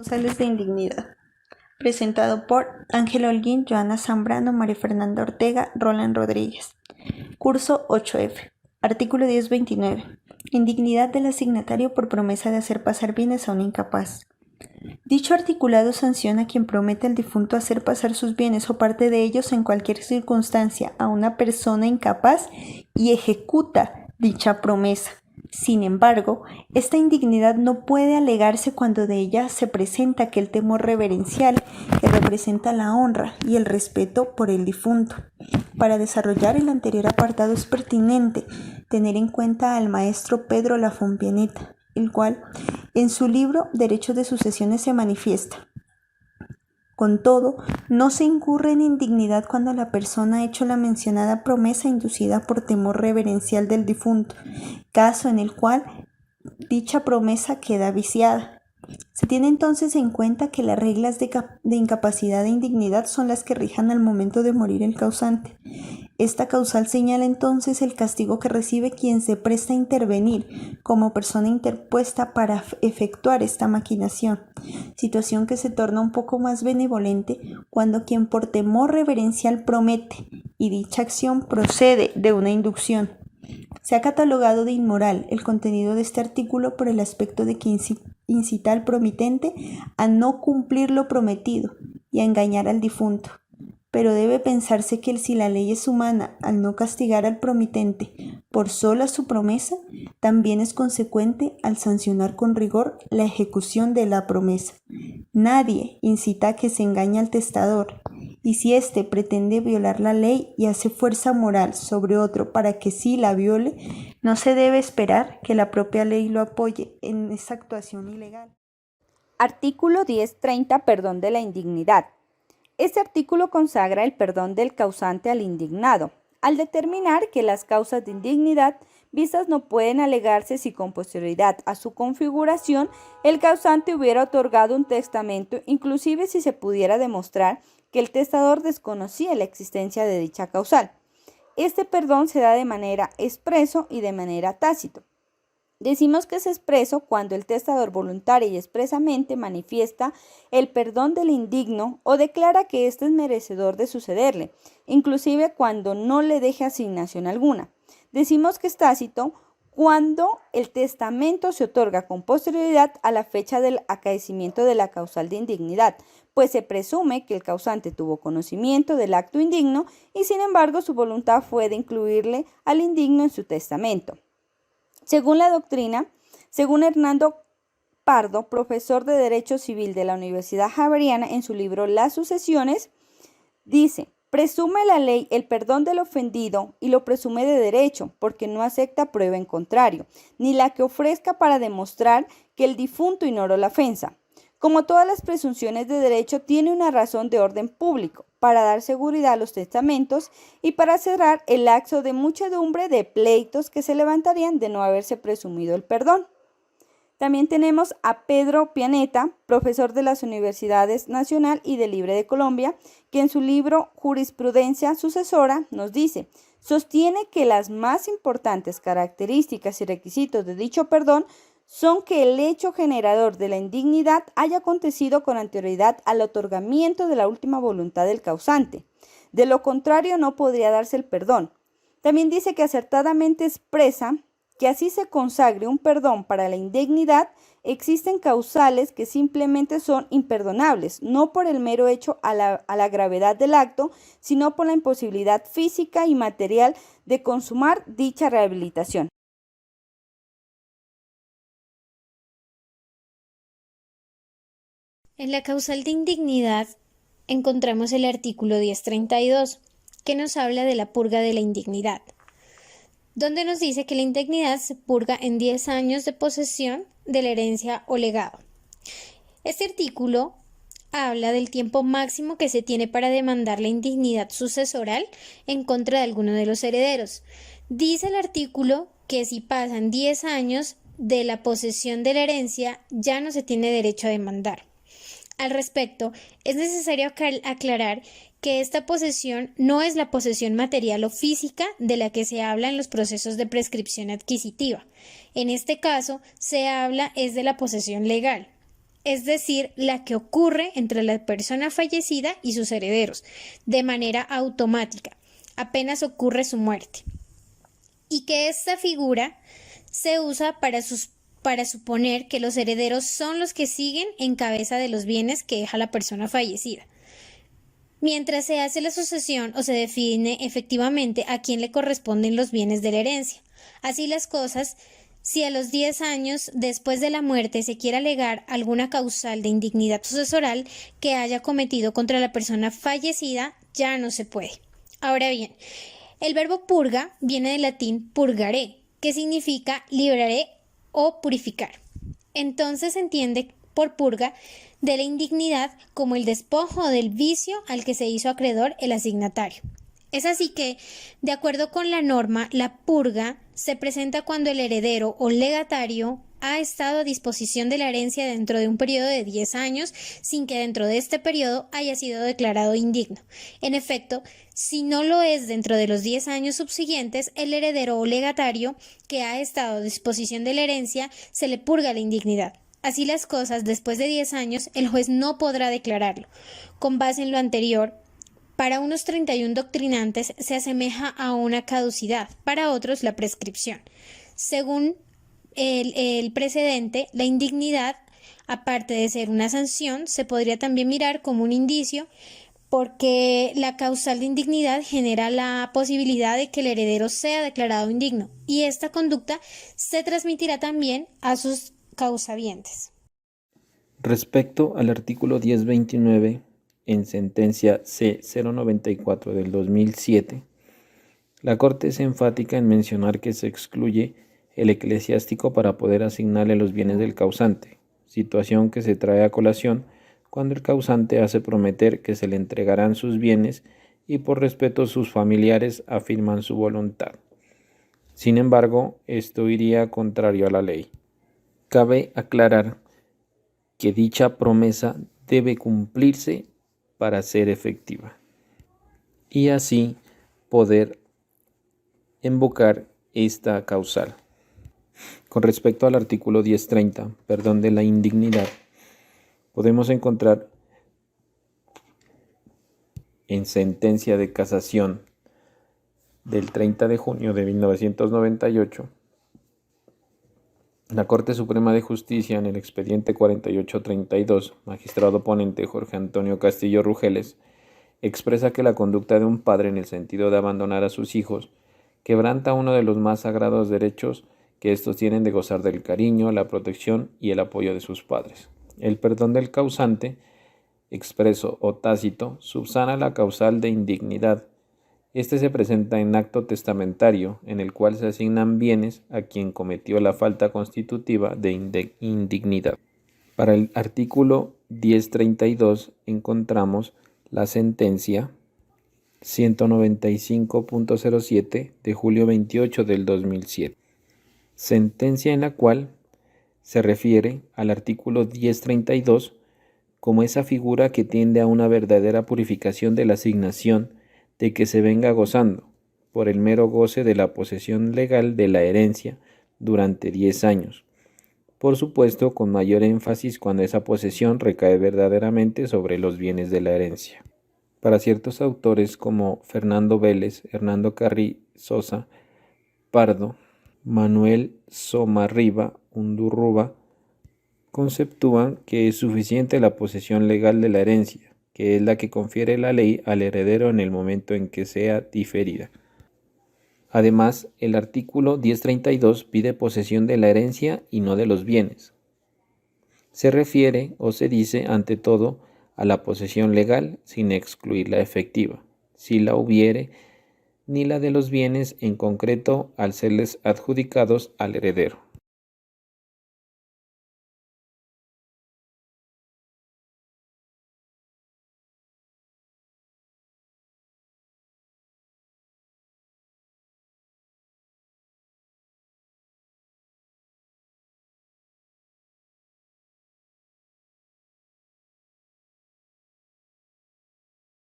causales de indignidad. Presentado por Ángela Holguín, Joana Zambrano, María Fernanda Ortega, Roland Rodríguez. Curso 8F. Artículo 1029. Indignidad del asignatario por promesa de hacer pasar bienes a un incapaz. Dicho articulado sanciona a quien promete al difunto hacer pasar sus bienes o parte de ellos en cualquier circunstancia a una persona incapaz y ejecuta dicha promesa. Sin embargo, esta indignidad no puede alegarse cuando de ella se presenta aquel temor reverencial que representa la honra y el respeto por el difunto. Para desarrollar el anterior apartado es pertinente tener en cuenta al maestro Pedro Lafón Pianeta, el cual en su libro Derechos de Sucesiones se manifiesta. Con todo, no se incurre en indignidad cuando la persona ha hecho la mencionada promesa inducida por temor reverencial del difunto, caso en el cual dicha promesa queda viciada. Se tiene entonces en cuenta que las reglas de incapacidad e indignidad son las que rijan al momento de morir el causante. Esta causal señala entonces el castigo que recibe quien se presta a intervenir como persona interpuesta para efectuar esta maquinación, situación que se torna un poco más benevolente cuando quien por temor reverencial promete y dicha acción procede de una inducción. Se ha catalogado de inmoral el contenido de este artículo por el aspecto de que incita al promitente a no cumplir lo prometido y a engañar al difunto. Pero debe pensarse que si la ley es humana al no castigar al promitente por sola su promesa, también es consecuente al sancionar con rigor la ejecución de la promesa. Nadie incita a que se engañe al testador, y si éste pretende violar la ley y hace fuerza moral sobre otro para que sí la viole, no se debe esperar que la propia ley lo apoye en esa actuación ilegal. Artículo 1030. Perdón de la indignidad. Este artículo consagra el perdón del causante al indignado, al determinar que las causas de indignidad vistas no pueden alegarse si con posterioridad a su configuración el causante hubiera otorgado un testamento, inclusive si se pudiera demostrar que el testador desconocía la existencia de dicha causal. Este perdón se da de manera expreso y de manera tácito. Decimos que es expreso cuando el testador voluntaria y expresamente manifiesta el perdón del indigno o declara que éste es merecedor de sucederle, inclusive cuando no le deje asignación alguna. Decimos que es tácito cuando el testamento se otorga con posterioridad a la fecha del acaecimiento de la causal de indignidad, pues se presume que el causante tuvo conocimiento del acto indigno y sin embargo su voluntad fue de incluirle al indigno en su testamento. Según la doctrina, según Hernando Pardo, profesor de Derecho Civil de la Universidad Javeriana, en su libro Las sucesiones, dice: presume la ley el perdón del ofendido y lo presume de derecho, porque no acepta prueba en contrario, ni la que ofrezca para demostrar que el difunto ignoró la ofensa. Como todas las presunciones de derecho, tiene una razón de orden público, para dar seguridad a los testamentos y para cerrar el laxo de muchedumbre de pleitos que se levantarían de no haberse presumido el perdón. También tenemos a Pedro Pianeta, profesor de las Universidades Nacional y de Libre de Colombia, que en su libro Jurisprudencia Sucesora nos dice: sostiene que las más importantes características y requisitos de dicho perdón son que el hecho generador de la indignidad haya acontecido con anterioridad al otorgamiento de la última voluntad del causante. De lo contrario, no podría darse el perdón. También dice que acertadamente expresa que así se consagre un perdón para la indignidad, existen causales que simplemente son imperdonables, no por el mero hecho a la gravedad del acto, sino por la imposibilidad física y material de consumar dicha rehabilitación. En la causal de indignidad encontramos el artículo 1032, que nos habla de la purga de la indignidad, donde nos dice que la indignidad se purga en 10 años de posesión de la herencia o legado. Este artículo habla del tiempo máximo que se tiene para demandar la indignidad sucesoral en contra de alguno de los herederos. Dice el artículo que si pasan 10 años de la posesión de la herencia, ya no se tiene derecho a demandar. Al respecto, es necesario aclarar que esta posesión no es la posesión material o física de la que se habla en los procesos de prescripción adquisitiva. En este caso, se habla es de la posesión legal. es decir, la que ocurre entre la persona fallecida y sus herederos, de manera automática, apenas ocurre su muerte. Y que esta figura se usa para suponer que los herederos son los que siguen en cabeza de los bienes que deja la persona fallecida. Mientras se hace la sucesión o se define efectivamente a quién le corresponden los bienes de la herencia. Así las cosas, si a los 10 años después de la muerte se quiere alegar alguna causal de indignidad sucesoral que haya cometido contra la persona fallecida, ya no se puede. Ahora bien, el verbo purga viene del latín purgare, que significa libraré o purificar. Entonces se entiende por purga de la indignidad como el despojo del vicio al que se hizo acreedor el asignatario. Es así que, de acuerdo con la norma, la purga se presenta cuando el heredero o legatario ha estado a disposición de la herencia dentro de un periodo de 10 años sin que dentro de este periodo haya sido declarado indigno. En efecto, si no lo es dentro de los 10 años subsiguientes, el heredero o legatario que ha estado a disposición de la herencia se le purga la indignidad. Así las cosas, después de 10 años, el juez no podrá declararlo. Con base en lo anterior, para unos 31 doctrinantes se asemeja a una caducidad, para otros la prescripción. Según el precedente, la indignidad, aparte de ser una sanción, se podría también mirar como un indicio, porque la causal de indignidad genera la posibilidad de que el heredero sea declarado indigno, y esta conducta se transmitirá también a sus causavientes. Respecto al artículo 1029, en sentencia C-094 del 2007, la Corte es enfática en mencionar que se excluye el eclesiástico para poder asignarle los bienes del causante, situación que se trae a colación cuando el causante hace prometer que se le entregarán sus bienes y por respeto sus familiares afirman su voluntad. Sin embargo, esto iría contrario a la ley. Cabe aclarar que dicha promesa debe cumplirse para ser efectiva y así poder invocar esta causal. Con respecto al artículo 1030, perdón de la indignidad, podemos encontrar en sentencia de casación del 30 de junio de 1998, la Corte Suprema de Justicia, en el expediente 4832, magistrado ponente Jorge Antonio Castillo Rugeles, expresa que la conducta de un padre en el sentido de abandonar a sus hijos quebranta uno de los más sagrados derechos que estos tienen de gozar del cariño, la protección y el apoyo de sus padres. El perdón del causante, expreso o tácito, subsana la causal de indignidad. Este se presenta en acto testamentario, en el cual se asignan bienes a quien cometió la falta constitutiva de indignidad. Para el artículo 1032 encontramos la sentencia 195.07 de julio 28 del 2007. Sentencia en la cual se refiere al artículo 1032 como esa figura que tiende a una verdadera purificación de la asignación de que se venga gozando, por el mero goce de la posesión legal de la herencia durante 10 años. Por supuesto, con mayor énfasis cuando esa posesión recae verdaderamente sobre los bienes de la herencia. Para ciertos autores como Fernando Vélez, Hernando Carrizosa, Pardo, Manuel Somarriba, Undurruba, conceptúan que es suficiente la posesión legal de la herencia, que es la que confiere la ley al heredero en el momento en que sea diferida. Además, el artículo 1032 pide posesión de la herencia y no de los bienes. Se refiere o se dice ante todo a la posesión legal sin excluir la efectiva, si la hubiere, ni la de los bienes en concreto al serles adjudicados al heredero.